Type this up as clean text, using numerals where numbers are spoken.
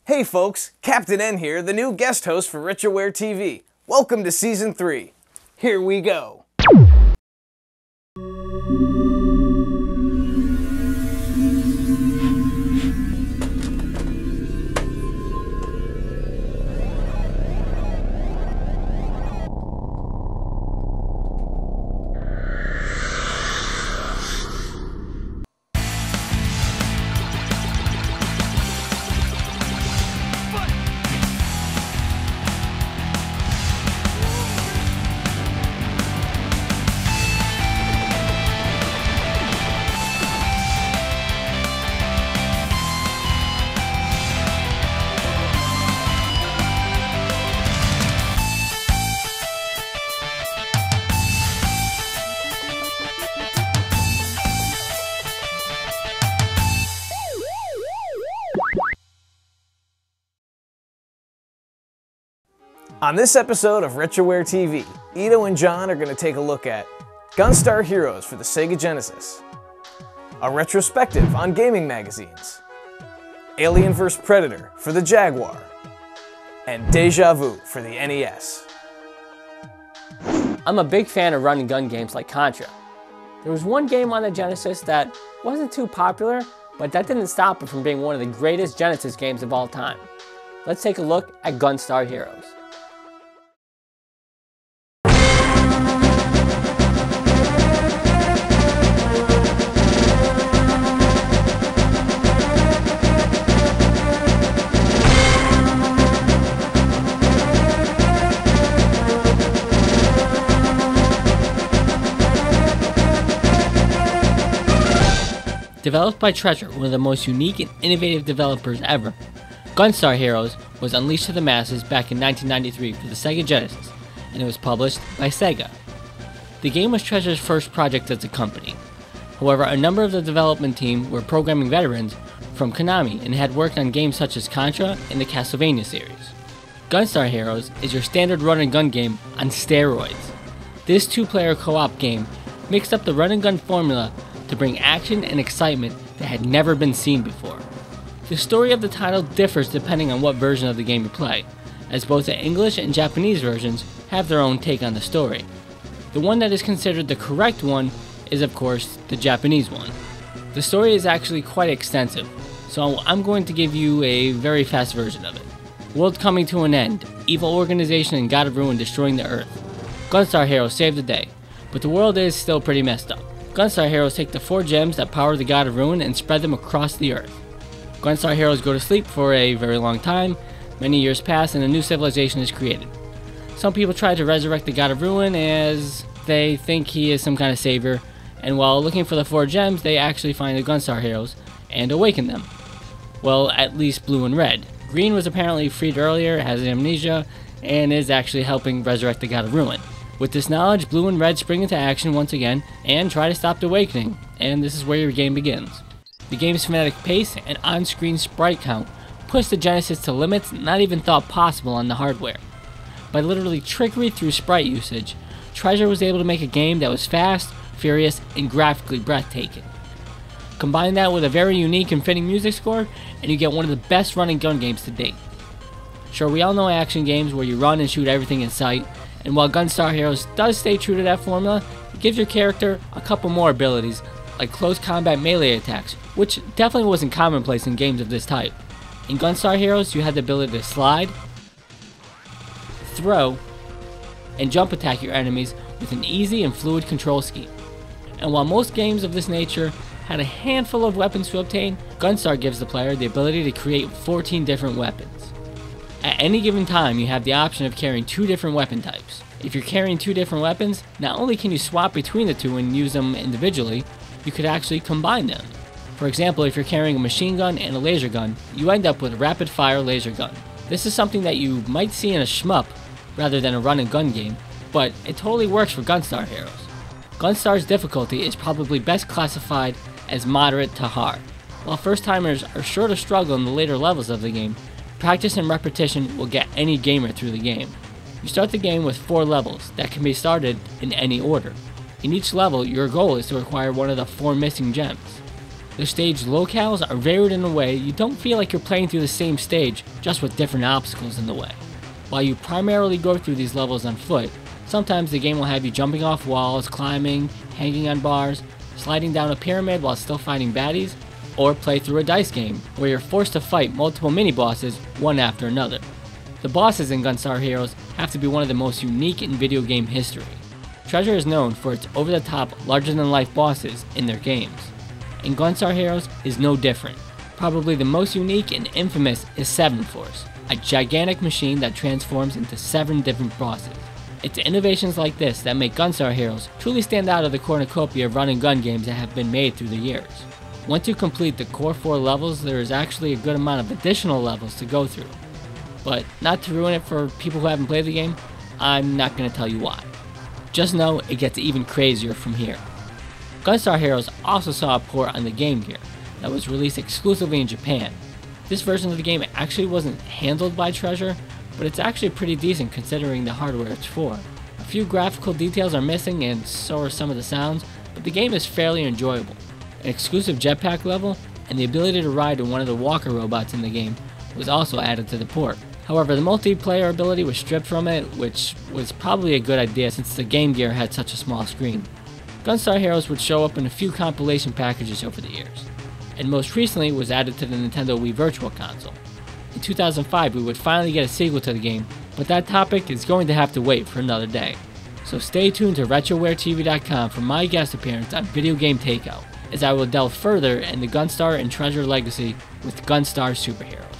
Hey folks, Captain N here, the new guest host for Retroware TV. Welcome to Season 3. Here we go. On this episode of Retroware TV, Ito and John are going to take a look at Gunstar Heroes for the Sega Genesis, a retrospective on gaming magazines, Alien vs. Predator for the Jaguar, and Deja Vu for the NES. I'm a big fan of run and gun games like Contra. There was one game on the Genesis that wasn't too popular, but that didn't stop it from being one of the greatest Genesis games of all time. Let's take a look at Gunstar Heroes. Developed by Treasure, one of the most unique and innovative developers ever, Gunstar Heroes was unleashed to the masses back in 1993 for the Sega Genesis, and it was published by Sega. The game was Treasure's first project as a company. However, a number of the development team were programming veterans from Konami and had worked on games such as Contra and the Castlevania series. Gunstar Heroes is your standard run and gun game on steroids. This two-player co-op game mixed up the run and gun formula to bring action and excitement that had never been seen before. The story of the title differs depending on what version of the game you play, as both the English and Japanese versions have their own take on the story. The one that is considered the correct one is of course the Japanese one. The story is actually quite extensive, so I'm going to give you a very fast version of it. World coming to an end, evil organization and God of Ruin destroying the Earth. Gunstar Heroes save the day, but the world is still pretty messed up. Gunstar Heroes take the 4 gems that power the God of Ruin and spread them across the Earth. Gunstar Heroes go to sleep for a very long time, many years pass and a new civilization is created. Some people try to resurrect the God of Ruin as they think he is some kind of savior, and while looking for the 4 gems they actually find the Gunstar Heroes and awaken them. Well, at least Blue and Red. Green was apparently freed earlier, has amnesia, and is actually helping resurrect the God of Ruin. With this knowledge, Blue and Red spring into action once again and try to stop the awakening, and this is where your game begins. The game's frenetic pace and on-screen sprite count push the Genesis to limits not even thought possible on the hardware. By literally trickery through sprite usage, Treasure was able to make a game that was fast, furious, and graphically breathtaking. Combine that with a very unique and fitting music score, and you get one of the best run and gun games to date. Sure, we all know action games where you run and shoot everything in sight, and while Gunstar Heroes does stay true to that formula, it gives your character a couple more abilities, like close combat melee attacks, which definitely wasn't commonplace in games of this type. In Gunstar Heroes, you had the ability to slide, throw, and jump attack your enemies with an easy and fluid control scheme. And while most games of this nature had a handful of weapons to obtain, Gunstar gives the player the ability to create 14 different weapons. At any given time, you have the option of carrying 2 different weapon types. If you're carrying 2 different weapons, not only can you swap between the 2 and use them individually, you could actually combine them. For example, if you're carrying a machine gun and a laser gun, you end up with a rapid fire laser gun. This is something that you might see in a shmup rather than a run and gun game, but it totally works for Gunstar Heroes. Gunstar's difficulty is probably best classified as moderate to hard. While first timers are sure to struggle in the later levels of the game, practice and repetition will get any gamer through the game. You start the game with 4 levels that can be started in any order. In each level, your goal is to acquire one of the 4 missing gems. The stage locales are varied in a way you don't feel like you're playing through the same stage, just with different obstacles in the way. While you primarily go through these levels on foot, sometimes the game will have you jumping off walls, climbing, hanging on bars, sliding down a pyramid while still fighting baddies, or play through a dice game, where you're forced to fight multiple mini-bosses one after another. The bosses in Gunstar Heroes have to be one of the most unique in video game history. Treasure is known for its over-the-top, larger-than-life bosses in their games, and Gunstar Heroes is no different. Probably the most unique and infamous is 7 Force, a gigantic machine that transforms into 7 different bosses. It's innovations like this that make Gunstar Heroes truly stand out of the cornucopia of run-and-gun games that have been made through the years. Once you complete the core 4 levels, there is actually a good amount of additional levels to go through. But not to ruin it for people who haven't played the game, I'm not going to tell you why. Just know it gets even crazier from here. Gunstar Heroes also saw a port on the Game Gear that was released exclusively in Japan. This version of the game actually wasn't handled by Treasure, but it's actually pretty decent considering the hardware it's for. A few graphical details are missing and so are some of the sounds, but the game is fairly enjoyable. An exclusive jetpack level and the ability to ride in one of the walker robots in the game was also added to the port. However, the multiplayer ability was stripped from it, which was probably a good idea since the Game Gear had such a small screen. Gunstar Heroes would show up in a few compilation packages over the years, and most recently was added to the Nintendo Wii Virtual Console. In 2005 we would finally get a sequel to the game, but that topic is going to have to wait for another day. So stay tuned to RetrowareTV.com for my guest appearance on Video Game Takeout, as I will delve further in the Gunstar and Treasure legacy with Gunstar Superheroes.